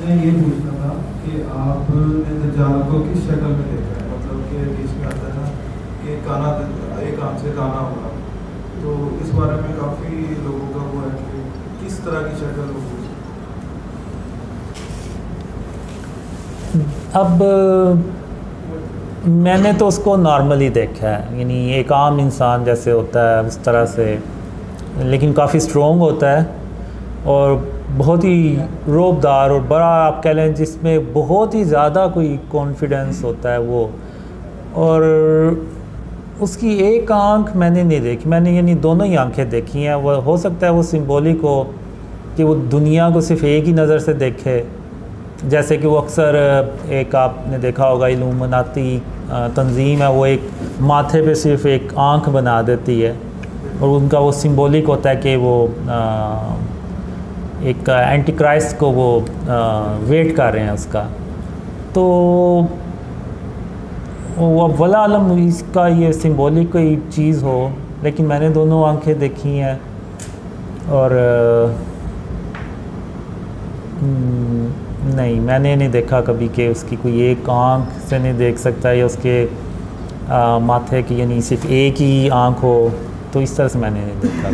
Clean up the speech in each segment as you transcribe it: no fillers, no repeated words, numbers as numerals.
میں یہ پوچھنا تھا کہ آپ نے دجال کو کس شکل میں دیکھا ہے؟ مطلب کہ حدیث میں آتا ہے نا کہ کانا ایک آنکھ سے کانا ہوگا، تو اس بارے میں کافی لوگوں کا وہ ہے کہ کس طرح کی شکل ہوگی؟ اب میں نے تو اس کو نارملی دیکھا ہے، یعنی ایک عام انسان جیسے ہوتا ہے اس طرح سے، لیکن کافی اسٹرونگ ہوتا ہے اور بہت ہی روب دار اور بڑا آپ کہہ لیں جس میں بہت ہی زیادہ کوئی کانفیڈنس ہوتا ہے وہ. اور اس کی ایک آنکھ میں نے نہیں دیکھی، میں نے یعنی دونوں ہی آنکھیں دیکھی ہیں. وہ ہو سکتا ہے وہ سمبولک ہو کہ وہ دنیا کو صرف ایک ہی نظر سے دیکھے، جیسے کہ وہ اکثر ایک آپ نے دیکھا ہوگا الومناتی تنظیم ہے، وہ ایک ماتھے پہ صرف ایک آنکھ بنا دیتی ہے اور ان کا وہ سمبولک ہوتا ہے کہ وہ ایک اینٹی کرائسٹ کو وہ ویٹ کر رہے ہیں اس کا. تو وہ ولا عالم اس کا یہ سمبولک کوئی چیز ہو، لیکن میں نے دونوں آنکھیں دیکھی ہیں اور نہیں، میں نے نہیں دیکھا کبھی کہ اس کی کوئی ایک آنکھ سے نہیں دیکھ سکتا یا اس کے ماتھے کی یعنی صرف ایک ہی آنکھ ہو، تو اس طرح سے میں نے نہیں دیکھا.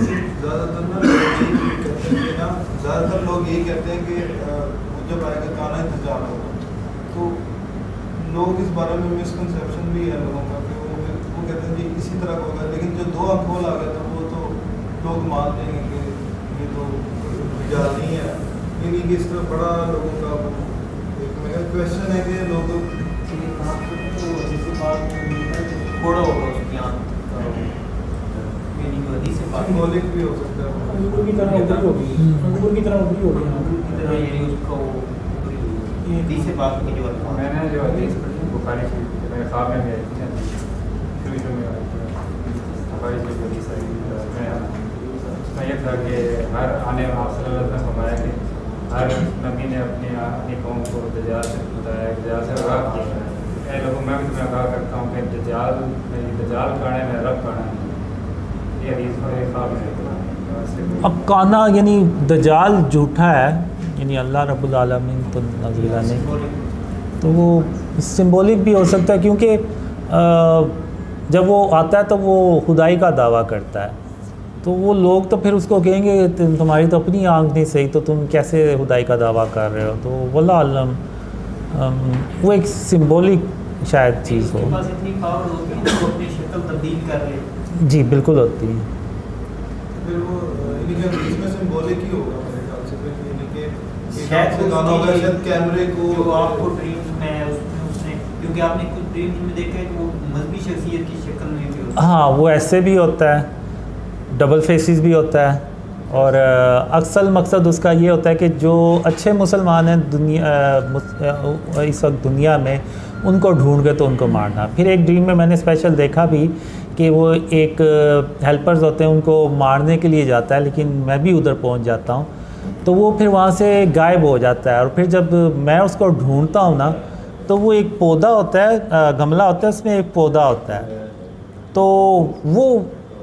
زیادہ تر لوگ یہی کہتے ہیں کہ جب آئے گا کانا انتظار ہوگا، تو لوگ اس بارے میں مسکنسیپشن بھی ہے لوگوں کا کہ وہ کہتے ہیں کہ اسی طرح کا ہوگا، لیکن جو دو آنکھ کھول آ گیا تھا وہ تو لوگ مان لیں گے کہ یہ تو دجال نہیں ہے. یعنی کہ اس طرح بڑا لوگوں کا ایک میرا کویشچن ہے کہ لوگ تھوڑا ہوگا اس کی آنکھ سمبولک بھی ہو سکتا ہے، انگور کی طرح ابری ہوگی، انگور کی طرح ابری ہوگی. یعنی اس کو حدیث پاک کی جو میں نے جو حدیث پڑھی بخاری شریف کی، میرے خواب میں بھی آئی تھی، شروع میں آئی تھی بخاری شریف حدیث آئی تھی. اس میں یہ تھا کہ ہر آنے آپ صلی اللہ علیہ وسلم نے فرمایا کہ ہر نبی نے اپنی قوم کو دجال سے بتایا، دجال سے آگاہ کیا ہے. اے لوگوں میں بھی تمہیں آگاہ کرتا ہوں کہ دجال کانا ہے، میرا رب کانا ہے. یہ حدیث میرے خواب میں. اب کانا یعنی دجال جھوٹا ہے، یعنی اللہ رب العالمین تو نازلہ نہیں، تو وہ سمبولک بھی ہو سکتا ہے کیونکہ جب وہ آتا ہے تو وہ خدائی کا دعویٰ کرتا ہے، تو وہ لوگ تو پھر اس کو کہیں گے تمہاری تو اپنی آنکھ نہیں صحیح، تو تم کیسے خدائی کا دعویٰ کر رہے ہو. تو واللہ عالم وہ ایک سمبولک شاید چیز ہو. اتنی پاور ہوتی ہے کہ وہ اپنی شکل تبدیل کر لے. جی بالکل ہوتی ہے. پھر وہ اس میں سمبولک ہی ہوگا میرے خیال سے، یعنی کہ شاید گانا ہوگا شاید کیمرے کو جو آپ کو ڈریم میں اس نے، کیونکہ آپ نے کچھ ڈریم میں دیکھا ہے کہ وہ مذہبی شخصیت کی شکل میں بھی ہوتا ہے. ہاں وہ ایسے بھی ہوتا ہے، ڈبل فیسز بھی ہوتا ہے، اور اکثر مقصد اس کا یہ ہوتا ہے کہ جو اچھے مسلمان ہیں دنیا اس وقت دنیا میں، ان کو ڈھونڈ کے تو ان کو مارنا. پھر ایک ڈریم میں نے اسپیشل دیکھا بھی کہ وہ ایک ہیلپرز ہوتے ہیں ان کو مارنے کے لیے جاتا ہے، لیکن میں بھی ادھر پہنچ جاتا ہوں، تو وہ پھر وہاں سے غائب ہو جاتا ہے. اور پھر جب میں اس کو ڈھونڈتا ہوں نا، تو وہ ایک پودا ہوتا ہے، گملہ ہوتا ہے، اس میں ایک پودا ہوتا ہے، تو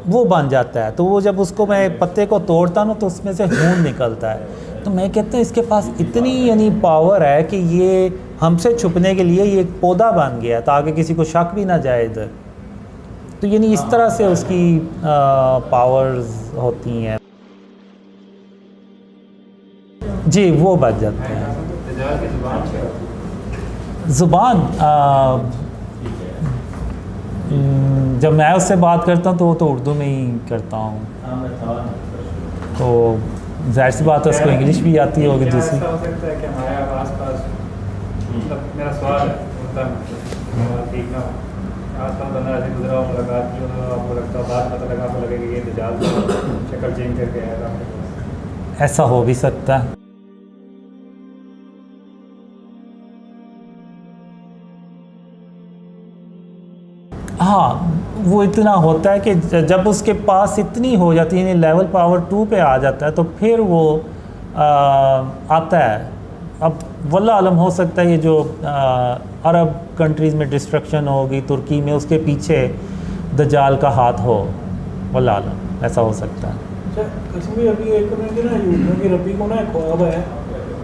وہ بن جاتا ہے. تو وہ جب اس کو میں پتے کو توڑتا ہوں نا، تو اس میں سے خون نکلتا ہے. تو میں کہتا ہوں اس کے پاس اتنی یعنی پاور ہے کہ یہ ہم سے چھپنے کے لیے یہ ایک پودا بن گیا تاکہ کسی کو شک بھی نہ جائے ادھر. تو یعنی اس طرح سے اس کی پاورز ہوتی ہیں. جی وہ بچ جاتے ہیں. دجال کی زبان کیا ہوتی ہے؟ زبان جب میں اس سے بات کرتا ہوں تو وہ تو اردو میں ہی کرتا ہوں، تو ظاہر سی بات ہے اس کو انگلش بھی آتی ہوگی دوسری. ایسا ہو سکتا ہے کہ ہمارے آس پاس، مطلب میرا سوال ہے ٹھیک نہ ہو، آس پاس بندہ ایسے گزرا ہو، ملاقات کی ہو، آپ کو لگتا ہو، بات پتہ لگا، آپ کو لگے کہ یہ دجال شکل چینج کر کے آیا تھا آپ کے پاس. ایسا ہو بھی سکتا ہے. ہاں وہ اتنا ہوتا ہے کہ جب اس کے پاس اتنی ہو جاتی ہے، یعنی لیول پاور 2 پہ آ جاتا ہے، تو پھر وہ آتا ہے. اب واللہ عالم ہو سکتا ہے یہ جو عرب کنٹریز میں ڈسٹرکشن ہوگی، ترکی میں، اس کے پیچھے دجال کا ہاتھ ہو، واللہ عالم ایسا ہو سکتا ہے. اس میں ابھی ایک نا یوٹیوب کی ربی کو نا ایک خواب ہے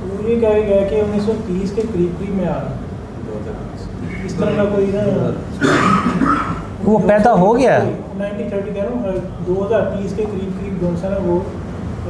تو یہ کہا گیا کہ 1930 کے قریب میں آ رہا ہے. اس طرح کا کوئی نا وہ پیدا ہو گیا ہے 1930 کہہ رہا ہوں 2030 کے قریب جو ہے نا وہ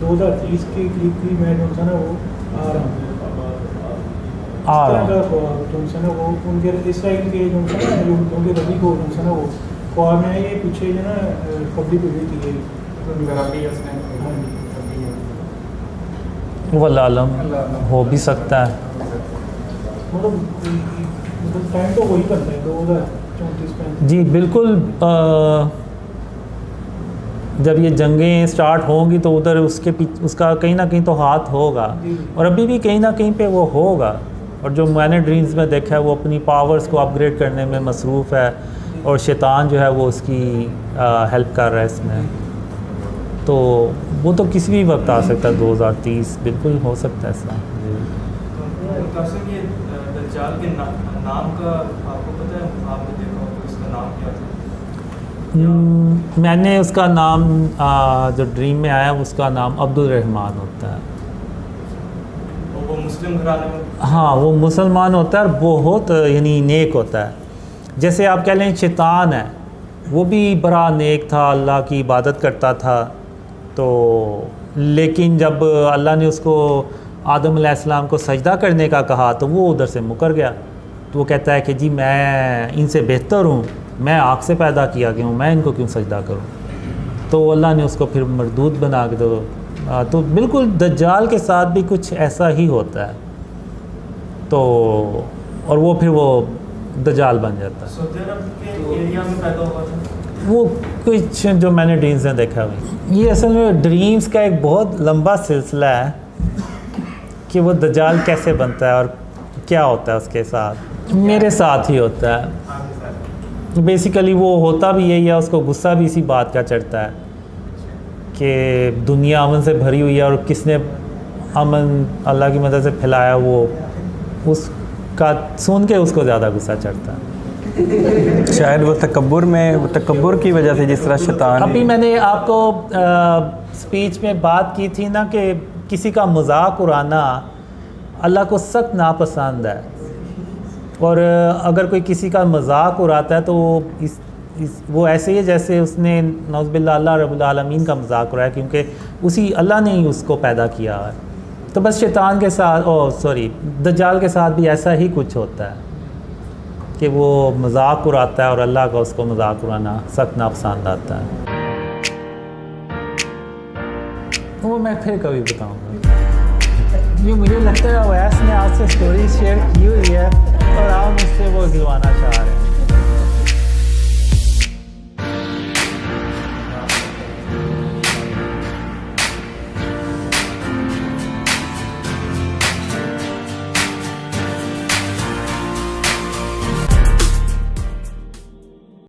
2030 کے قریب میں جو ہے نا وہ آ رہا ہوں. وہ ان کے اسرائیل کے جو ہے نا ان کے نبی کو جو ہے نا وہ خواب میں یہ پیچھے جو ہے نا کبھی بھی کی گئی. واللہ عالم ہو بھی سکتا ہے. مطلب ٹائم تو وہی کرتا ہے 2034. جی بالکل. جب یہ جنگیں سٹارٹ ہوں گی تو ادھر اس کا کہیں نہ کہیں تو ہاتھ ہوگا اور ابھی بھی کہیں نہ کہیں پہ وہ ہوگا. اور جو میں نے ڈریمز میں دیکھا ہے وہ اپنی پاورز کو اپ گریڈ کرنے میں مصروف ہے اور شیطان جو ہے وہ اس کی ہیلپ کر رہا ہے اس میں. تو وہ تو کسی بھی وقت آ سکتا ہے 2030 بالکل ہو سکتا ہے ایسا. یہ دجال کے نام کا آپ کو پتہ ہے؟ آپ نے دیکھا ہو اس کا نام کیا تھا؟ میں نے اس کا نام جو ڈریم میں آیا اس کا نام عبد الرحمن ہوتا ہے. وہ مسلم گھرانے میں؟ ہاں وہ مسلمان ہوتا ہے اور بہت یعنی نیک ہوتا ہے. جیسے آپ کہہ لیں شیطان ہے وہ بھی بڑا نیک تھا, اللہ کی عبادت کرتا تھا. تو لیکن جب اللہ نے اس کو آدم علیہ السلام کو سجدہ کرنے کا کہا تو وہ ادھر سے مکر گیا. تو وہ کہتا ہے کہ جی میں ان سے بہتر ہوں, میں آگ سے پیدا کیا گیا ہوں, میں ان کو کیوں سجدہ کروں. تو اللہ نے اس کو پھر مردود بنا کے تو بالکل دجال کے ساتھ بھی کچھ ایسا ہی ہوتا ہے. تو اور وہ پھر وہ دجال بن جاتا ہے. سعودی عرب کے ایریا میں پیدا ہوا تھا وہ کچھ جو میں نے ڈریمز میں دیکھا ہوئی. یہ اصل میں ڈریمز کا ایک بہت لمبا سلسلہ ہے کہ وہ دجال کیسے بنتا ہے اور کیا ہوتا ہے اس کے ساتھ. میرے ساتھ ہی ہوتا ہے بیسیکلی. وہ ہوتا بھی یہی ہے, اس کو غصہ بھی اسی بات کا چڑھتا ہے کہ دنیا امن سے بھری ہوئی ہے اور کس نے امن اللہ کی مدد سے پھیلایا, وہ اس کا سن کے اس کو زیادہ غصہ چڑھتا ہے. شاید وہ تکبر کی وجہ سے جس طرح شیطان. ابھی میں نے آپ کو سپیچ میں بات کی تھی نا کہ کسی کا مذاق اڑانا اللہ کو سخت ناپسند ہے. اور اگر کوئی کسی کا مذاق اڑاتا ہے تو وہ ایسے ہی جیسے اس نے نعوذ باللہ اللہ رب العالمین کا مذاق اڑایا, کیونکہ اسی اللہ نے ہی اس کو پیدا کیا ہے. تو بس شیطان کے ساتھ دجال کے ساتھ بھی ایسا ہی کچھ ہوتا ہے کہ وہ مذاق اڑاتا ہے اور اللہ کا اس کو مذاق اڑانا سخت ناپسند آتا ہے. وہ میں پھر کبھی بتاؤں گا. یہ مجھے لگتا ہے اویس نے آپ سے سٹوری شیئر کی ہوئی ہے.